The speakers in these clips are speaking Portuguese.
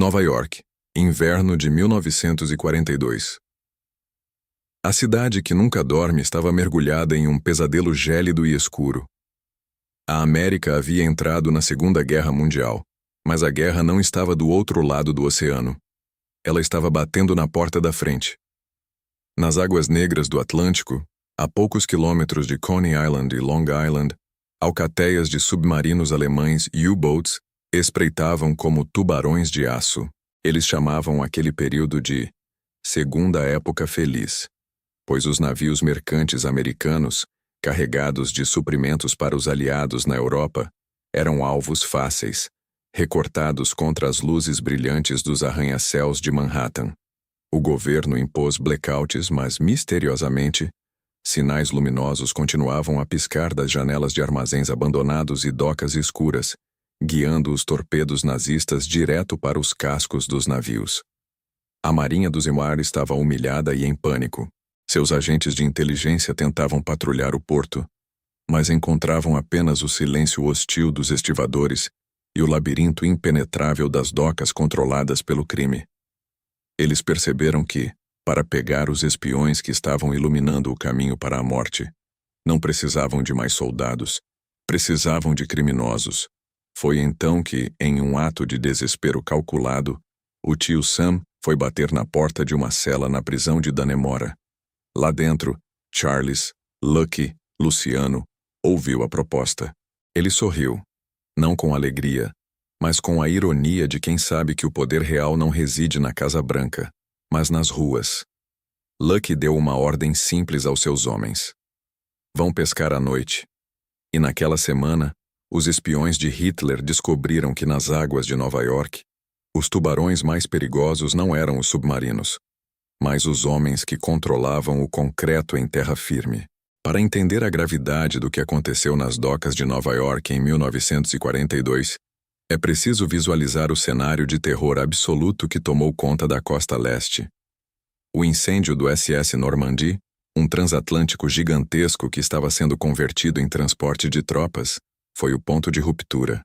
Nova York, inverno de 1942. A cidade que nunca dorme estava mergulhada em um pesadelo gélido e escuro. A América havia entrado na Segunda Guerra Mundial, mas a guerra não estava do outro lado do oceano. Ela estava batendo na porta da frente. Nas águas negras do Atlântico, a poucos quilômetros de Coney Island e Long Island, alcateias de submarinos alemães U-boats espreitavam como tubarões de aço. Eles chamavam aquele período de Segunda Época Feliz, pois os navios mercantes americanos, carregados de suprimentos para os aliados na Europa, eram alvos fáceis, recortados contra as luzes brilhantes dos arranha-céus de Manhattan. O governo impôs blackouts, mas, misteriosamente, sinais luminosos continuavam a piscar das janelas de armazéns abandonados e docas escuras, guiando os torpedos nazistas direto para os cascos dos navios. A Marinha do Mar estava humilhada e em pânico. Seus agentes de inteligência tentavam patrulhar o porto, mas encontravam apenas o silêncio hostil dos estivadores e o labirinto impenetrável das docas controladas pelo crime. Eles perceberam que, para pegar os espiões que estavam iluminando o caminho para a morte, não precisavam de mais soldados, precisavam de criminosos. Foi então que, em um ato de desespero calculado, o tio Sam foi bater na porta de uma cela na prisão de Dannemora. Lá dentro, Charles, Lucky, Luciano, ouviu a proposta. Ele sorriu, não com alegria, mas com a ironia de quem sabe que o poder real não reside na Casa Branca, mas nas ruas. Lucky deu uma ordem simples aos seus homens. Vão pescar à noite. E naquela semana, os espiões de Hitler descobriram que nas águas de Nova York, os tubarões mais perigosos não eram os submarinos, mas os homens que controlavam o concreto em terra firme. Para entender a gravidade do que aconteceu nas docas de Nova York em 1942, é preciso visualizar o cenário de terror absoluto que tomou conta da costa leste. O incêndio do SS Normandy, um transatlântico gigantesco que estava sendo convertido em transporte de tropas, foi o ponto de ruptura.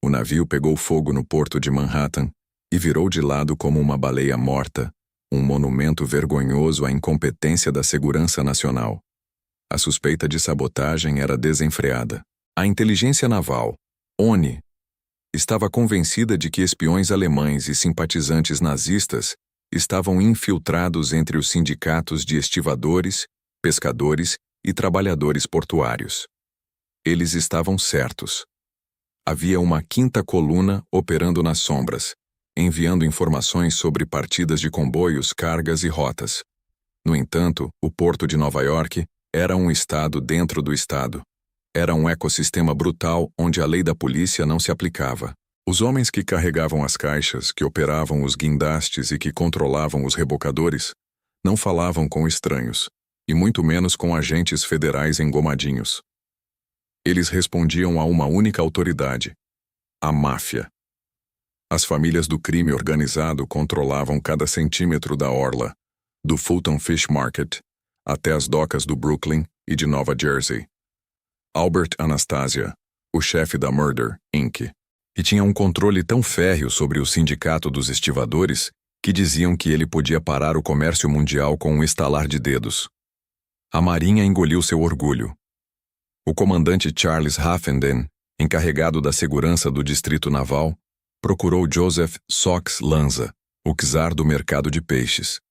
O navio pegou fogo no porto de Manhattan e virou de lado como uma baleia morta, um monumento vergonhoso à incompetência da segurança nacional. A suspeita de sabotagem era desenfreada. A inteligência naval, ONI, estava convencida de que espiões alemães e simpatizantes nazistas estavam infiltrados entre os sindicatos de estivadores, pescadores e trabalhadores portuários. Eles estavam certos. Havia uma quinta coluna operando nas sombras, enviando informações sobre partidas de comboios, cargas e rotas. No entanto, o porto de Nova York era um estado dentro do estado. Era um ecossistema brutal onde a lei da polícia não se aplicava. Os homens que carregavam as caixas, que operavam os guindastes e que controlavam os rebocadores, não falavam com estranhos, e muito menos com agentes federais engomadinhos. Eles respondiam a uma única autoridade: a máfia. As famílias do crime organizado controlavam cada centímetro da orla, do Fulton Fish Market até as docas do Brooklyn e de Nova Jersey. Albert Anastasia, o chefe da Murder, Inc., e tinha um controle tão férreo sobre o sindicato dos estivadores que diziam que ele podia parar o comércio mundial com um estalar de dedos. A Marinha engoliu seu orgulho. O comandante Charles Haffenden, encarregado da segurança do distrito naval, procurou Joseph Sox Lanza, o czar do mercado de peixes.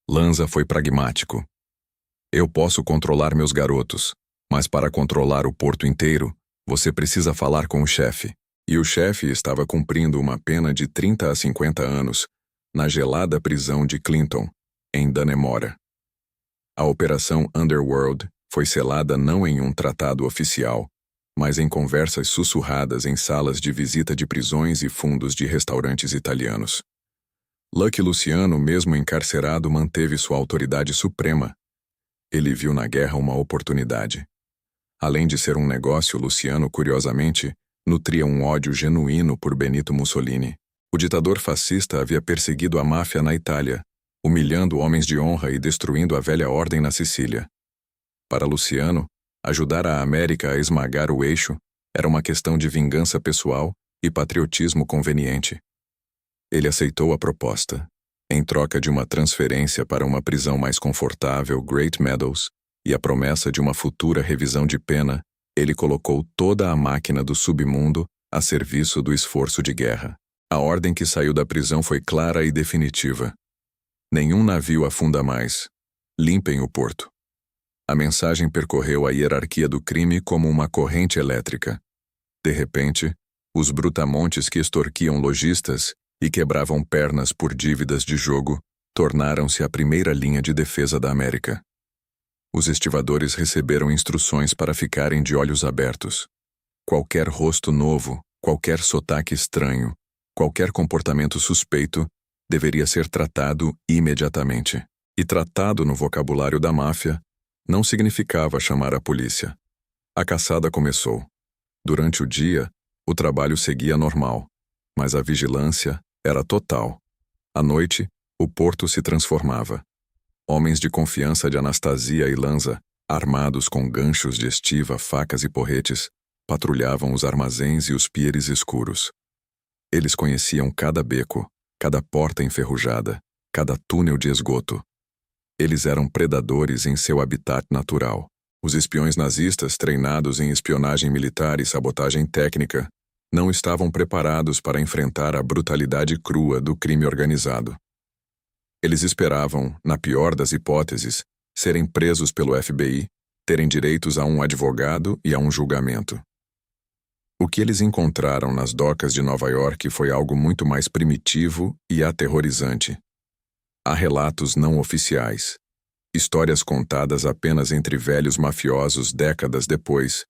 Lanza foi pragmático. Eu posso controlar meus garotos, mas para controlar o porto inteiro, você precisa falar com o chefe. E o chefe estava cumprindo uma pena de 30 a 50 anos na gelada prisão de Clinton, em Dannemora. A Operação Underworld foi selada não em um tratado oficial, mas em conversas sussurradas em salas de visita de prisões e fundos de restaurantes italianos. Lucky Luciano, mesmo encarcerado, manteve sua autoridade suprema. Ele viu na guerra uma oportunidade. Além de ser um negócio, Luciano, curiosamente, nutria um ódio genuíno por Benito Mussolini. O ditador fascista havia perseguido a máfia na Itália, humilhando homens de honra e destruindo a velha ordem na Sicília. Para Luciano, ajudar a América a esmagar o eixo era uma questão de vingança pessoal e patriotismo conveniente. Ele aceitou a proposta. Em troca de uma transferência para uma prisão mais confortável, Great Meadows, e a promessa de uma futura revisão de pena, ele colocou toda a máquina do submundo a serviço do esforço de guerra. A ordem que saiu da prisão foi clara e definitiva. Nenhum navio afunda mais. Limpem o porto. A mensagem percorreu a hierarquia do crime como uma corrente elétrica. De repente, os brutamontes que extorquiam lojistas e quebravam pernas por dívidas de jogo tornaram-se a primeira linha de defesa da América. Os estivadores receberam instruções para ficarem de olhos abertos. Qualquer rosto novo, qualquer sotaque estranho, qualquer comportamento suspeito deveria ser tratado imediatamente. E tratado no vocabulário da máfia não significava chamar a polícia. A caçada começou. Durante o dia, o trabalho seguia normal, mas a vigilância era total. À noite, o porto se transformava. Homens de confiança de Anastasia e Lanza, armados com ganchos de estiva, facas e porretes, patrulhavam os armazéns e os pieres escuros. Eles conheciam cada beco, cada porta enferrujada, cada túnel de esgoto. Eles eram predadores em seu habitat natural. Os espiões nazistas, treinados em espionagem militar e sabotagem técnica, não estavam preparados para enfrentar a brutalidade crua do crime organizado. Eles esperavam, na pior das hipóteses, serem presos pelo FBI, terem direitos a um advogado e a um julgamento. O que eles encontraram nas docas de Nova York foi algo muito mais primitivo e aterrorizante. Há relatos não oficiais, histórias contadas apenas entre velhos mafiosos décadas depois,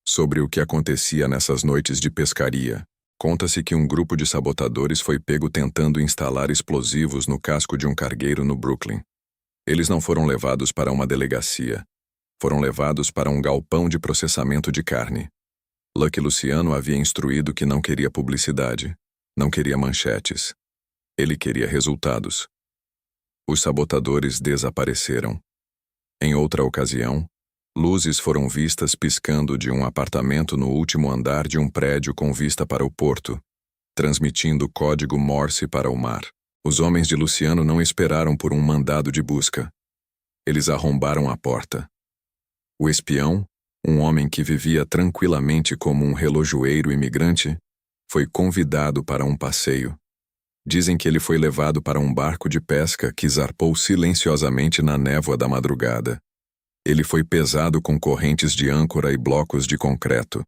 sobre o que acontecia nessas noites de pescaria. Conta-se que um grupo de sabotadores foi pego tentando instalar explosivos no casco de um cargueiro no Brooklyn. Eles não foram levados para uma delegacia. Foram levados para um galpão de processamento de carne. Lucky Luciano havia instruído que não queria publicidade, não queria manchetes. Ele queria resultados. Os sabotadores desapareceram. Em outra ocasião, luzes foram vistas piscando de um apartamento no último andar de um prédio com vista para o porto, transmitindo código Morse para o mar. Os homens de Luciano não esperaram por um mandado de busca. Eles arrombaram a porta. O espião, um homem que vivia tranquilamente como um relojoeiro imigrante, foi convidado para um passeio. Dizem que ele foi levado para um barco de pesca que zarpou silenciosamente na névoa da madrugada. Ele foi pesado com correntes de âncora e blocos de concreto.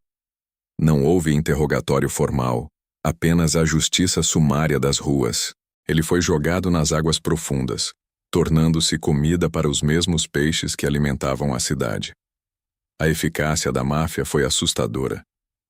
Não houve interrogatório formal, apenas a justiça sumária das ruas. Ele foi jogado nas águas profundas, tornando-se comida para os mesmos peixes que alimentavam a cidade. A eficácia da máfia foi assustadora.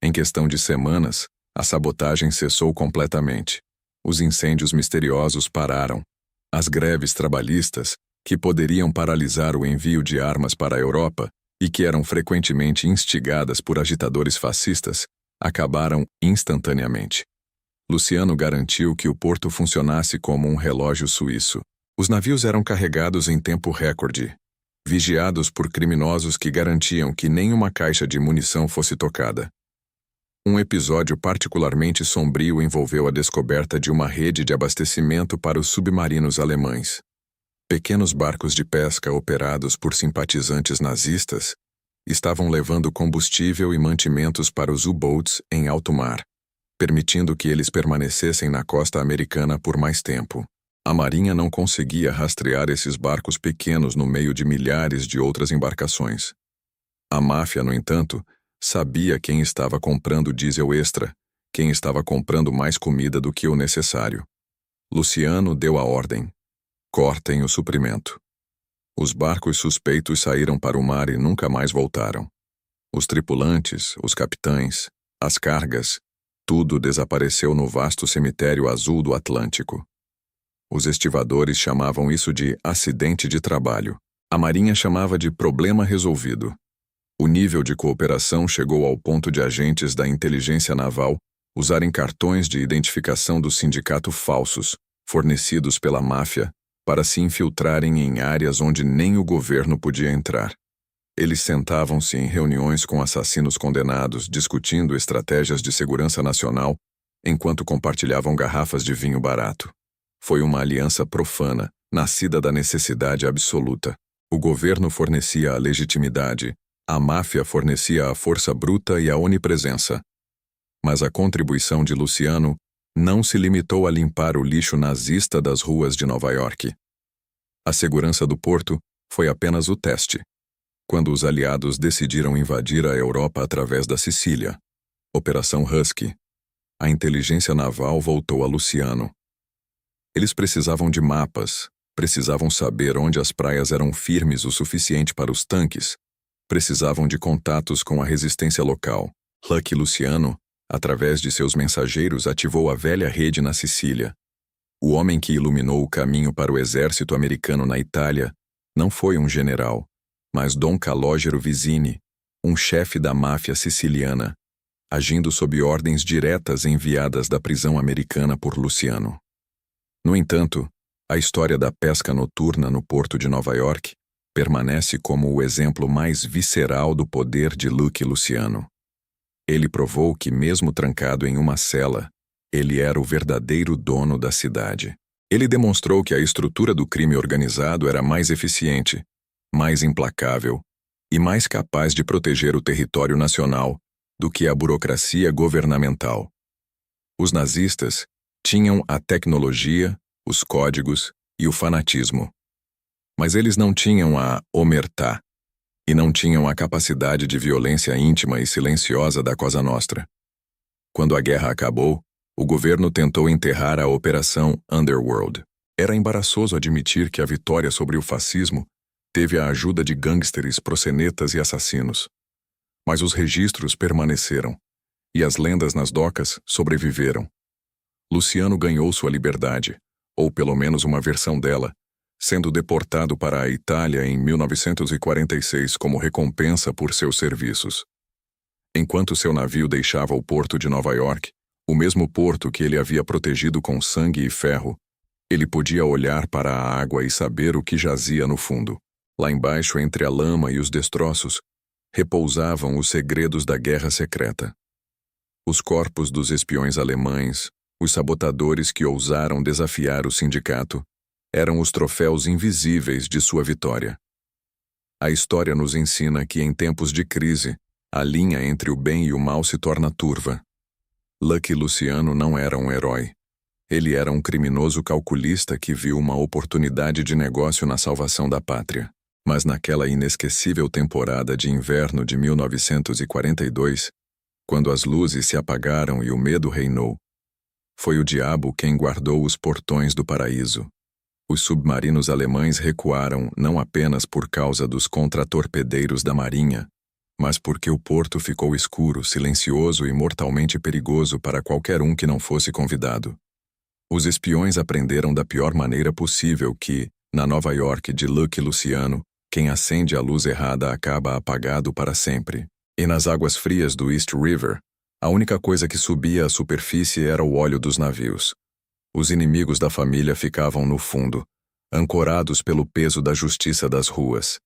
Em questão de semanas, a sabotagem cessou completamente. Os incêndios misteriosos pararam. As greves trabalhistas, que poderiam paralisar o envio de armas para a Europa e que eram frequentemente instigadas por agitadores fascistas, acabaram instantaneamente. Luciano garantiu que o porto funcionasse como um relógio suíço. Os navios eram carregados em tempo recorde, vigiados por criminosos que garantiam que nenhuma caixa de munição fosse tocada. Um episódio particularmente sombrio envolveu a descoberta de uma rede de abastecimento para os submarinos alemães. Pequenos barcos de pesca operados por simpatizantes nazistas estavam levando combustível e mantimentos para os U-boats em alto mar, permitindo que eles permanecessem na costa americana por mais tempo. A Marinha não conseguia rastrear esses barcos pequenos no meio de milhares de outras embarcações. A máfia, no entanto, sabia quem estava comprando diesel extra, quem estava comprando mais comida do que o necessário. Luciano deu a ordem: cortem o suprimento. Os barcos suspeitos saíram para o mar e nunca mais voltaram. Os tripulantes, os capitães, as cargas, tudo desapareceu no vasto cemitério azul do Atlântico. Os estivadores chamavam isso de acidente de trabalho. A Marinha chamava de problema resolvido. O nível de cooperação chegou ao ponto de agentes da inteligência naval usarem cartões de identificação do sindicato falsos, fornecidos pela máfia, para se infiltrarem em áreas onde nem o governo podia entrar. Eles sentavam-se em reuniões com assassinos condenados, discutindo estratégias de segurança nacional enquanto compartilhavam garrafas de vinho barato. Foi uma aliança profana, nascida da necessidade absoluta. O governo fornecia a legitimidade, a máfia fornecia a força bruta e a onipresença. Mas a contribuição de Luciano não se limitou a limpar o lixo nazista das ruas de Nova York. A segurança do porto foi apenas o teste. Quando os aliados decidiram invadir a Europa através da Sicília, Operação Husky, a inteligência naval voltou a Luciano. Eles precisavam de mapas, precisavam saber onde as praias eram firmes o suficiente para os tanques, precisavam de contatos com a resistência local. Lucky Luciano, através de seus mensageiros, ativou a velha rede na Sicília. O homem que iluminou o caminho para o exército americano na Itália não foi um general, mas Dom Calogero Visini, um chefe da máfia siciliana, agindo sob ordens diretas enviadas da prisão americana por Luciano. No entanto, a história da pesca noturna no porto de Nova York permanece como o exemplo mais visceral do poder de Lucky Luciano. Ele provou que, mesmo trancado em uma cela, ele era o verdadeiro dono da cidade. Ele demonstrou que a estrutura do crime organizado era mais eficiente, mais implacável e mais capaz de proteger o território nacional do que a burocracia governamental. Os nazistas tinham a tecnologia, os códigos e o fanatismo. Mas eles não tinham a omertà e não tinham a capacidade de violência íntima e silenciosa da Cosa Nostra. Quando a guerra acabou, o governo tentou enterrar a Operação Underworld. Era embaraçoso admitir que a vitória sobre o fascismo teve a ajuda de gangsters, proxenetas e assassinos. Mas os registros permaneceram, e as lendas nas docas sobreviveram. Luciano ganhou sua liberdade, ou pelo menos uma versão dela, sendo deportado para a Itália em 1946 como recompensa por seus serviços. Enquanto seu navio deixava o porto de Nova York, o mesmo porto que ele havia protegido com sangue e ferro, ele podia olhar para a água e saber o que jazia no fundo. Lá embaixo, entre a lama e os destroços, repousavam os segredos da guerra secreta. Os corpos dos espiões alemães, os sabotadores que ousaram desafiar o sindicato, eram os troféus invisíveis de sua vitória. A história nos ensina que, em tempos de crise, a linha entre o bem e o mal se torna turva. Lucky Luciano não era um herói. Ele era um criminoso calculista que viu uma oportunidade de negócio na salvação da pátria. Mas naquela inesquecível temporada de inverno de 1942, quando as luzes se apagaram e o medo reinou, foi o diabo quem guardou os portões do paraíso. Os submarinos alemães recuaram não apenas por causa dos contratorpedeiros da marinha, mas porque o porto ficou escuro, silencioso e mortalmente perigoso para qualquer um que não fosse convidado. Os espiões aprenderam da pior maneira possível que, na Nova York de Lucky Luciano, quem acende a luz errada acaba apagado para sempre. E nas águas frias do East River, a única coisa que subia à superfície era o óleo dos navios. Os inimigos da família ficavam no fundo, ancorados pelo peso da justiça das ruas.